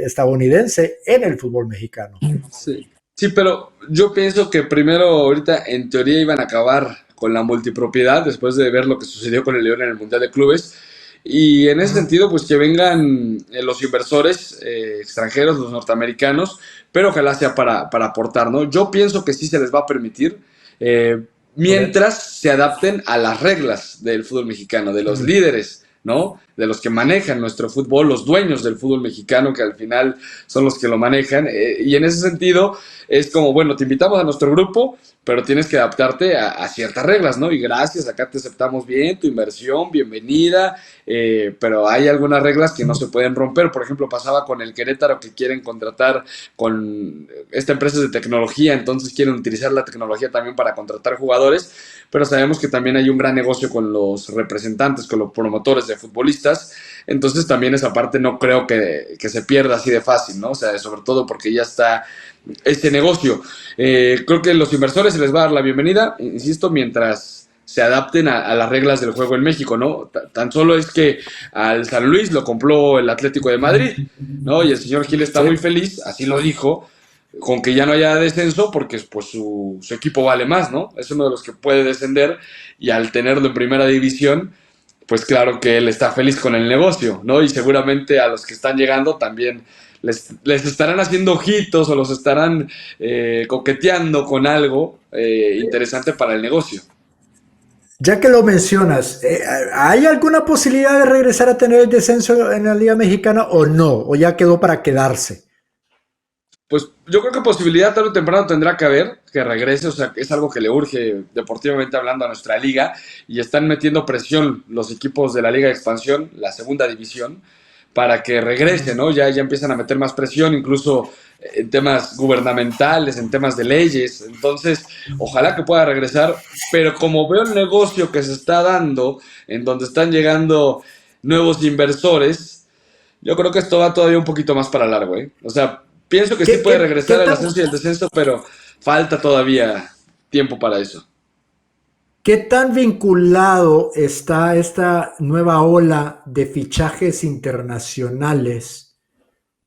estadounidense en el fútbol mexicano. Sí. Sí, pero yo pienso que primero ahorita en teoría iban a acabar con la multipropiedad después de ver lo que sucedió con el León en el Mundial de Clubes. Y en ese Mm. sentido, pues que vengan los inversores extranjeros, los norteamericanos, pero ojalá sea para aportar, ¿no? Yo pienso que sí se les va a permitir, eh, Okay. mientras se adapten a las reglas del fútbol mexicano, de los Mm. líderes, ¿no? De los que manejan nuestro fútbol, los dueños del fútbol mexicano, que al final son los que lo manejan. Y en ese sentido, es como, bueno, te invitamos a nuestro grupo, pero tienes que adaptarte a ciertas reglas, ¿no? Y gracias, acá te aceptamos bien, tu inversión, bienvenida, pero hay algunas reglas que no se pueden romper. Por ejemplo, pasaba con el Querétaro que quieren contratar con esta empresa de tecnología, entonces quieren utilizar la tecnología también para contratar jugadores, pero sabemos que también hay un gran negocio con los representantes, con los promotores de futbolistas, entonces también esa parte no creo que se pierda así de fácil, ¿no? O sea, sobre todo porque ya está este negocio. Creo que los inversores se les va a dar la bienvenida, insisto, mientras se adapten a las reglas del juego en México, ¿no? Tan solo es que al San Luis lo compró el Atlético de Madrid, ¿no? Y el señor Gil está muy Sí. feliz, así lo dijo, con que ya no haya descenso porque pues su equipo vale más, ¿no? Es uno de los que puede descender y al tenerlo en primera división, pues claro que él está feliz con el negocio, ¿no? Y seguramente a los que están llegando también les estarán haciendo ojitos o los estarán coqueteando con algo interesante para el negocio. Ya que lo mencionas, ¿hay alguna posibilidad de regresar a tener el descenso en la Liga Mexicana o no? ¿O ya quedó para quedarse? Pues yo creo que posibilidad tarde o temprano tendrá que haber que regrese, o sea, es algo que le urge deportivamente hablando a nuestra liga y están metiendo presión los equipos de la Liga de Expansión, la segunda división, para que regrese, ¿no? Ya empiezan a meter más presión, incluso en temas gubernamentales, en temas de leyes, entonces ojalá que pueda regresar, pero como veo el negocio que se está dando, en donde están llegando nuevos inversores, yo creo que esto va todavía un poquito más para largo, ¿eh? O sea, pienso que sí ¿Qué, puede qué, qué regresar el tan, ascenso y el descenso, pero falta todavía tiempo para eso. qué tan vinculado está esta nueva ola de fichajes internacionales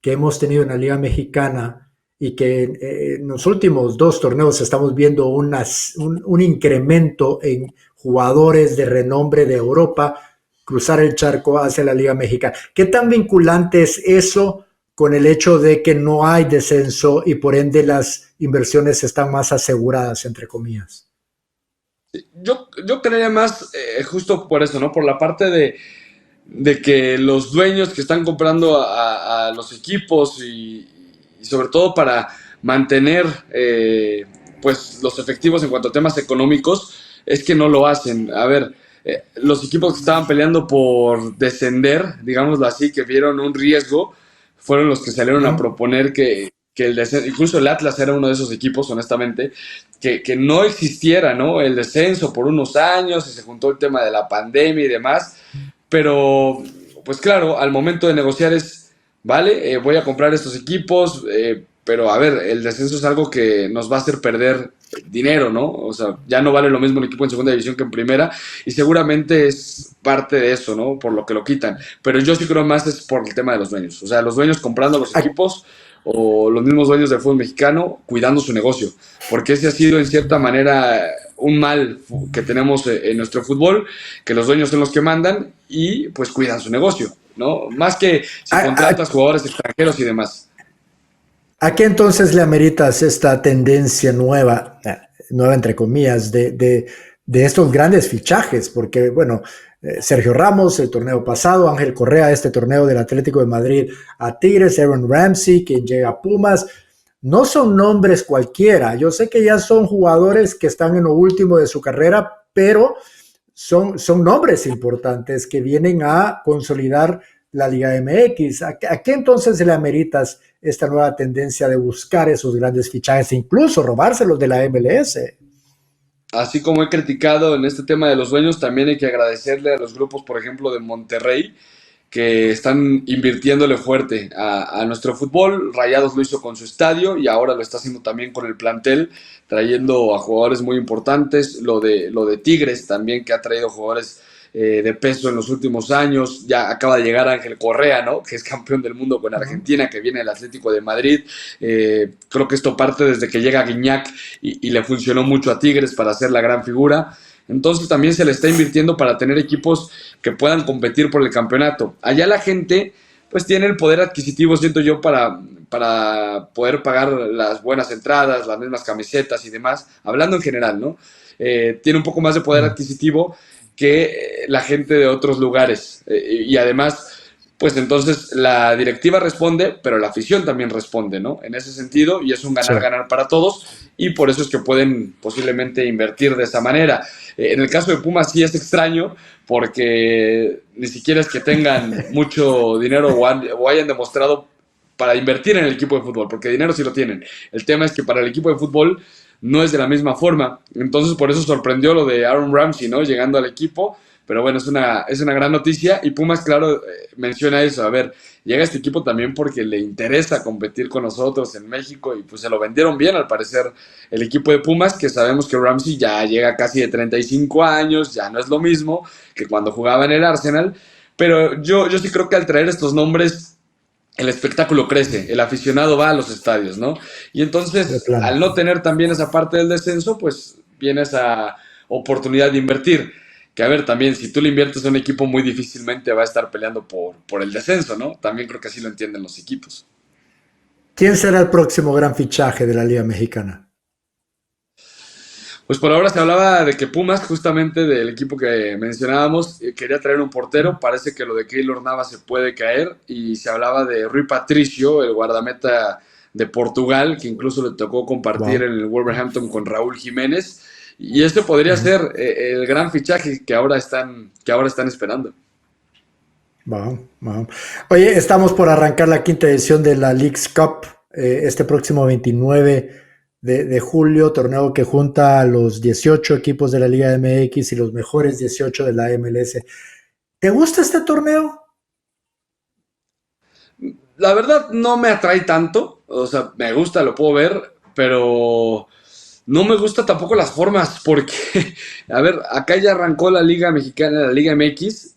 que hemos tenido en la Liga Mexicana y que en los últimos dos torneos estamos viendo un incremento en jugadores de renombre de Europa cruzar el charco hacia la Liga Mexicana? ¿Qué tan vinculante es eso con el hecho de que no hay descenso y por ende las inversiones están más aseguradas, entre comillas? Yo creería más justo por eso, ¿no? Por la parte de que los dueños que están comprando a los equipos y sobre todo para mantener pues los efectivos en cuanto a temas económicos, es que no lo hacen. A ver, los equipos que estaban peleando por descender, digámoslo así, que vieron un riesgo, fueron los que salieron a Uh-huh. proponer que el descenso, incluso el Atlas era uno de esos equipos, honestamente, que no existiera, ¿no? El descenso por unos años y se juntó el tema de la pandemia y demás, pero pues claro, al momento de negociar es, vale, voy a comprar estos equipos, pero a ver, el descenso es algo que nos va a hacer perder dinero, ¿no? O sea, ya no vale lo mismo un equipo en segunda división que en primera y seguramente es parte de eso, ¿no? Por lo que lo quitan. Pero yo sí creo más es por el tema de los dueños. O sea, los dueños comprando los equipos o los mismos dueños del fútbol mexicano cuidando su negocio. Porque ese ha sido en cierta manera un mal que tenemos en nuestro fútbol, que los dueños son los que mandan y pues cuidan su negocio, ¿no? Más que si ¿A, a, contratas jugadores extranjeros y demás. ¿A qué entonces le ameritas esta tendencia nueva, nueva entre comillas, de estos grandes fichajes? Porque, bueno, Sergio Ramos, el torneo pasado, Ángel Correa, este torneo del Atlético de Madrid a Tigres, Aaron Ramsey, quien llega a Pumas, no son nombres cualquiera. Yo sé que ya son jugadores que están en lo último de su carrera, pero son nombres importantes que vienen a consolidar la Liga MX. ¿A qué entonces le ameritas esta nueva tendencia de buscar esos grandes fichajes e incluso robárselos de la MLS? Así como he criticado en este tema de los dueños, también hay que agradecerle a los grupos, por ejemplo, de Monterrey, que están invirtiéndole fuerte a nuestro fútbol. Rayados lo hizo con su estadio y ahora lo está haciendo también con el plantel, trayendo a jugadores muy importantes. Lo de Tigres también, que ha traído jugadores de peso en los últimos años. Ya acaba de llegar Ángel Correa, ¿no? Que es campeón del mundo con Uh-huh. Argentina, que viene del Atlético de Madrid. Creo que esto parte desde que llega Guiñac y le funcionó mucho a Tigres para ser la gran figura. Entonces también se le está invirtiendo para tener equipos que puedan competir por el campeonato. Allá la gente pues tiene el poder adquisitivo, siento yo, para poder pagar las buenas entradas, las mismas camisetas y demás, hablando en general, ¿no? Tiene un poco más de poder Uh-huh. adquisitivo que la gente de otros lugares. Y además, pues entonces la directiva responde, pero la afición también responde, ¿no? En ese sentido, y es un Sí. ganar-ganar para todos, y por eso es que pueden posiblemente invertir de esa manera. En el caso de Pumas sí es extraño, porque ni siquiera es que tengan mucho dinero o hayan demostrado para invertir en el equipo de fútbol, porque dinero sí lo tienen. El tema es que para el equipo de fútbol no es de la misma forma. Entonces por eso sorprendió lo de Aaron Ramsey, ¿no? Llegando al equipo. Pero bueno, es una gran noticia y Pumas, claro, menciona eso. A ver, llega este equipo también porque le interesa competir con nosotros en México y pues se lo vendieron bien al parecer el equipo de Pumas, que sabemos que Ramsey ya llega casi de 35 años, ya no es lo mismo que cuando jugaba en el Arsenal, pero yo sí creo que al traer estos nombres el espectáculo crece, el aficionado va a los estadios, ¿no? Y De entonces, plano. al no tener también esa parte del descenso, pues viene esa oportunidad de invertir. Que a ver, también, si tú le inviertes a un equipo, muy difícilmente va a estar peleando por el descenso, ¿no? También creo que así lo entienden los equipos. ¿Quién será el próximo gran fichaje de la Liga Mexicana? Pues por ahora se hablaba de que Pumas, justamente del equipo que mencionábamos, quería traer un portero. Parece que lo de Keylor Navas se puede caer. Y se hablaba de Rui Patricio, el guardameta de Portugal, que incluso le tocó compartir Wow. en el Wolverhampton con Raúl Jiménez. Y este podría ser el gran fichaje que ahora están esperando. Wow, wow. Oye, estamos por arrancar la quinta edición de la Leagues Cup este próximo 29 de julio, torneo que junta a los 18 equipos de la Liga MX y los mejores 18 de la MLS. ¿Te gusta este torneo? La verdad no me atrae tanto, o sea, me gusta, lo puedo ver, pero no me gusta tampoco las formas, porque, a ver, acá ya arrancó la Liga Mexicana, la Liga MX,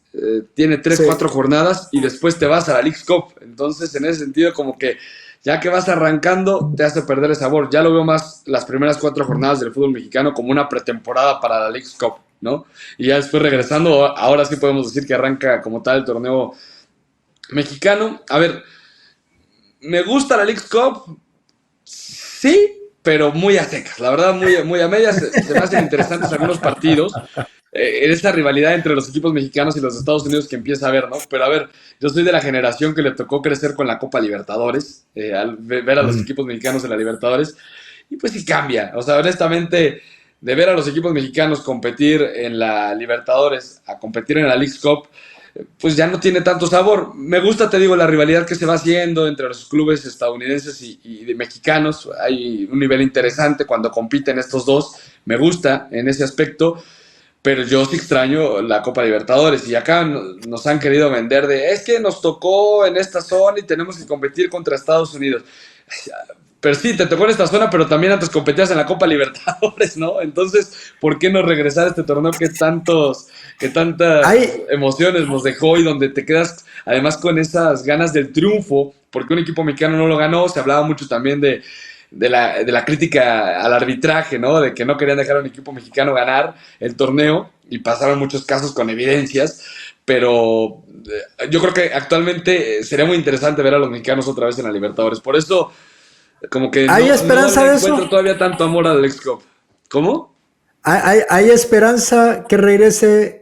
tiene tres, Sí. cuatro jornadas y después te vas a la Leagues Cup. Entonces, en ese sentido, como que ya que vas arrancando, te hace perder el sabor. Ya lo veo más las primeras cuatro jornadas del fútbol mexicano como una pretemporada para la Leagues Cup, ¿no? Y ya después regresando, ahora sí podemos decir que arranca como tal el torneo mexicano. A ver, me gusta la Leagues Cup, sí, pero muy a secas. La verdad, muy a medias. Se me hacen interesantes algunos partidos. En esta rivalidad entre los equipos mexicanos y los Estados Unidos que empieza a ver, ¿no? Pero a ver, yo soy de la generación que le tocó crecer con la Copa Libertadores, al ver a los Mm. equipos mexicanos en la Libertadores, y pues sí cambia. O sea, honestamente, de ver a los equipos mexicanos competir en la Libertadores a competir en la Leagues Cup, pues ya no tiene tanto sabor. Me gusta, te digo, la rivalidad que se va haciendo entre los clubes estadounidenses y de mexicanos. Hay un nivel interesante cuando compiten estos dos. Me gusta en ese aspecto, pero yo sí extraño la Copa Libertadores. Y acá nos han querido vender de, es que nos tocó en esta zona y tenemos que competir contra Estados Unidos. Pero sí, te tocó en esta zona, pero también antes competías en la Copa Libertadores, ¿no? Entonces, ¿por qué no regresar a este torneo que tantas Hay, emociones nos dejó y donde te quedas además con esas ganas del triunfo? Porque un equipo mexicano no lo ganó. Se hablaba mucho también de la crítica al arbitraje, ¿no? De que no querían dejar a un equipo mexicano ganar el torneo y pasaron muchos casos con evidencias, pero yo creo que actualmente sería muy interesante ver a los mexicanos otra vez en la Libertadores. Por eso, como que ¿hay no esperanza le de encuentro eso? todavía tanto amor al Lex Cup. ¿Cómo? ¿Hay esperanza que regrese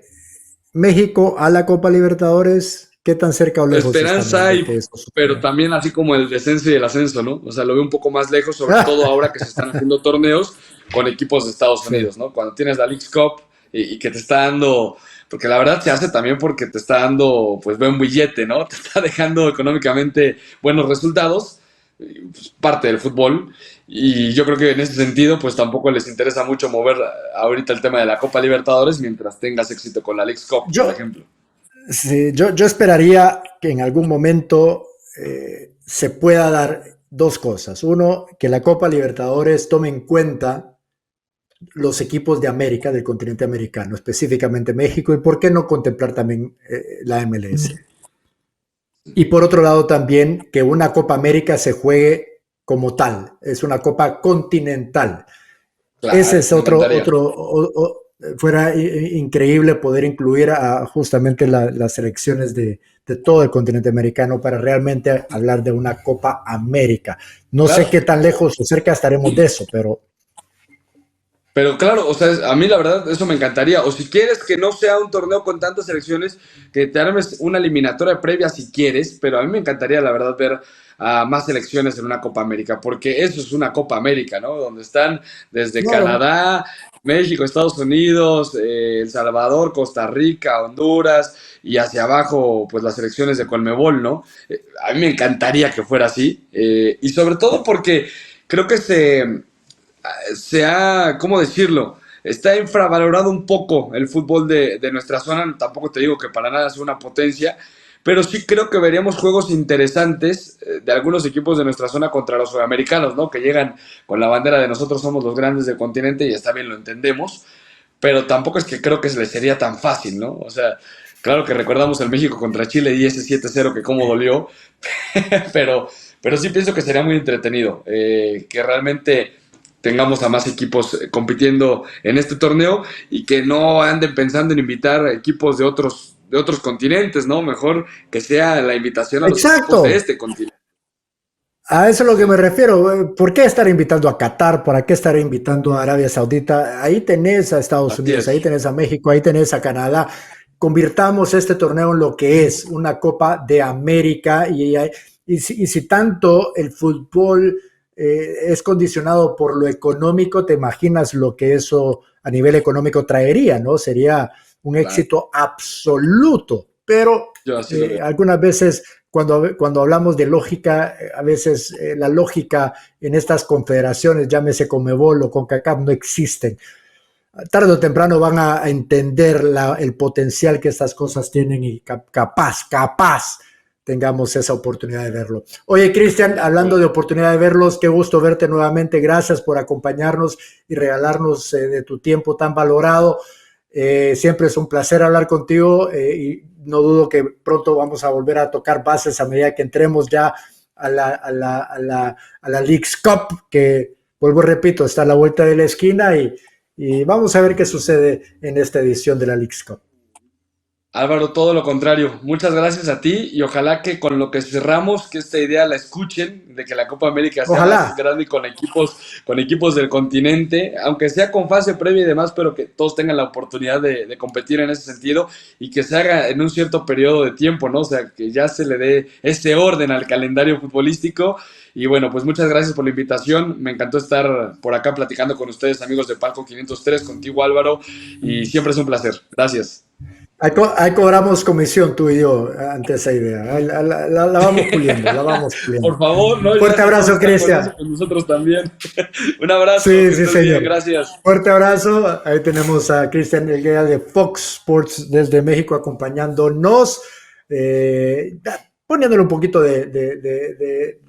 México a la Copa Libertadores? ¿Qué tan cerca o lejos estamos Esperanza, de y, que eso pero suceda? también así como el descenso y el ascenso, ¿no? O sea, lo veo un poco más lejos, sobre todo ahora que se están haciendo torneos con equipos de Estados Sí. Unidos, ¿no? Cuando tienes la Leagues Cup y que te está dando, porque la verdad se hace también porque te está dando, pues, buen billete, ¿no? Te está dejando económicamente buenos resultados, pues, parte del fútbol. Y yo creo que en ese sentido, pues tampoco les interesa mucho mover ahorita el tema de la Copa Libertadores mientras tengas éxito con la Leagues Cup, por Yo, ejemplo. sí, yo esperaría que en algún momento se pueda dar dos cosas. Uno, que la Copa Libertadores tome en cuenta los equipos de América, del continente americano, específicamente México, y por qué no contemplar también la MLS. Y por otro lado también que una Copa América se juegue como tal, es una Copa continental. Ese Claro, es me encantaría. fuera increíble poder incluir a justamente las selecciones de todo el continente americano para realmente hablar de una Copa América. No sé Claro. qué tan lejos o cerca estaremos de eso, pero Pero claro, o sea, a mí la verdad eso me encantaría. O si quieres que no sea un torneo con tantas selecciones, que te armes una eliminatoria previa si quieres, pero a mí me encantaría la verdad ver a más selecciones en una Copa América, porque eso es una Copa América, ¿no? Donde están desde claro. Canadá, México, Estados Unidos, El Salvador, Costa Rica, Honduras y hacia abajo, pues las selecciones de Conmebol, ¿no? A mí me encantaría que fuera así, y sobre todo porque creo que ¿cómo decirlo? Está infravalorado un poco el fútbol de nuestra zona. Tampoco te digo que para nada es una potencia, pero sí creo que veríamos juegos interesantes de algunos equipos de nuestra zona contra los sudamericanos, ¿no? Que llegan con la bandera de nosotros somos los grandes del continente y está bien, lo entendemos, pero tampoco es que creo que se les sería tan fácil, ¿no? O sea, claro que recordamos el México contra Chile y ese 7-0 que cómo dolió, pero, pero sí pienso que sería muy entretenido, que realmente tengamos a más equipos compitiendo en este torneo y que no anden pensando en invitar equipos de otros continentes, ¿no? Mejor que sea la invitación a los equipos de Exacto. este continente. A eso es lo que me refiero. ¿Por qué estar invitando a Qatar? ¿Para qué estar invitando a Arabia Saudita? Ahí tenés a Estados Así Unidos, ahí es, tenés a México, ahí tenés a Canadá. Convirtamos este torneo en lo que es una Copa de América y si tanto el fútbol es condicionado por lo económico, te imaginas lo que eso a nivel económico traería, ¿no? Sería un claro. éxito absoluto, pero Yo así lo veo. algunas veces cuando hablamos de lógica, a veces la lógica en estas confederaciones, llámese Conmebol o CONCACAF, no existen. Tarde o temprano van a entender el potencial que estas cosas tienen y capaz tengamos esa oportunidad de verlo. Oye, Cristian, hablando de oportunidad de verlos, qué gusto verte nuevamente. Gracias por acompañarnos y regalarnos de tu tiempo tan valorado. Siempre es un placer hablar contigo y no dudo que pronto vamos a volver a tocar bases a medida que entremos ya a la Leagues Cup, que vuelvo y repito, está a la vuelta de la esquina y vamos a ver qué sucede en esta edición de la Leagues Cup. Álvaro, todo lo contrario. Muchas gracias a ti y ojalá que con lo que cerramos, que esta idea la escuchen, de que la Copa América sea más Ojalá. grande y con equipos del continente, aunque sea con fase previa y demás, pero que todos tengan la oportunidad de competir en ese sentido y que se haga en un cierto periodo de tiempo, ¿no? O sea, que ya se le dé ese orden al calendario futbolístico. Y bueno, pues muchas gracias por la invitación. Me encantó estar por acá platicando con ustedes, amigos de Palco 503, contigo, Álvaro, y siempre es un placer. Gracias. Ahí cobramos comisión tú y yo ante esa idea. La vamos puliendo, la vamos puliendo. Por favor, no, ya Fuerte estamos abrazo, con eso, Cristian. con nosotros también. Un abrazo, Sí, que sí, estés bien, señor. gracias. Fuerte abrazo. Ahí tenemos a Cristian Elguera de Fox Sports desde México acompañándonos, poniéndole un poquito de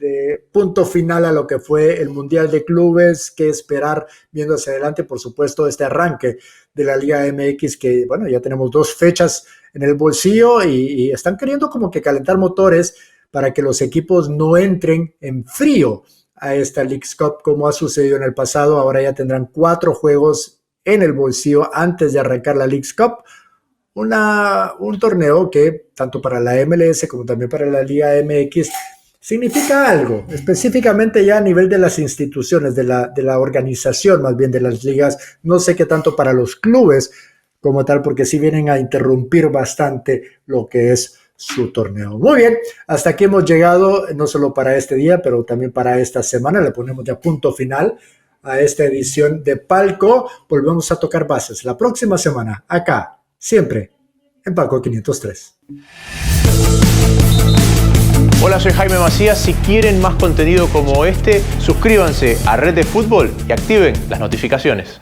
punto final a lo que fue el Mundial de Clubes, qué esperar viendo hacia adelante, por supuesto, este arranque de la Liga MX, que bueno, ya tenemos 2 fechas en el bolsillo y están queriendo como que calentar motores para que los equipos no entren en frío a esta Leagues Cup como ha sucedido en el pasado. Ahora ya tendrán 4 juegos en el bolsillo antes de arrancar la Leagues Cup, un torneo que tanto para la MLS como también para la Liga MX significa algo, específicamente ya a nivel de las instituciones, de la organización más bien de las ligas. No sé qué tanto para los clubes como tal, porque sí vienen a interrumpir bastante lo que es su torneo. Muy bien, hasta aquí hemos llegado, no solo para este día, pero también para esta semana. Le ponemos ya punto final a esta edición de Palco. Volvemos a tocar bases la próxima semana, acá, siempre, en Palco 503. Hola, soy Jaime Macías. Si quieren más contenido como este, suscríbanse a Red de Fútbol y activen las notificaciones.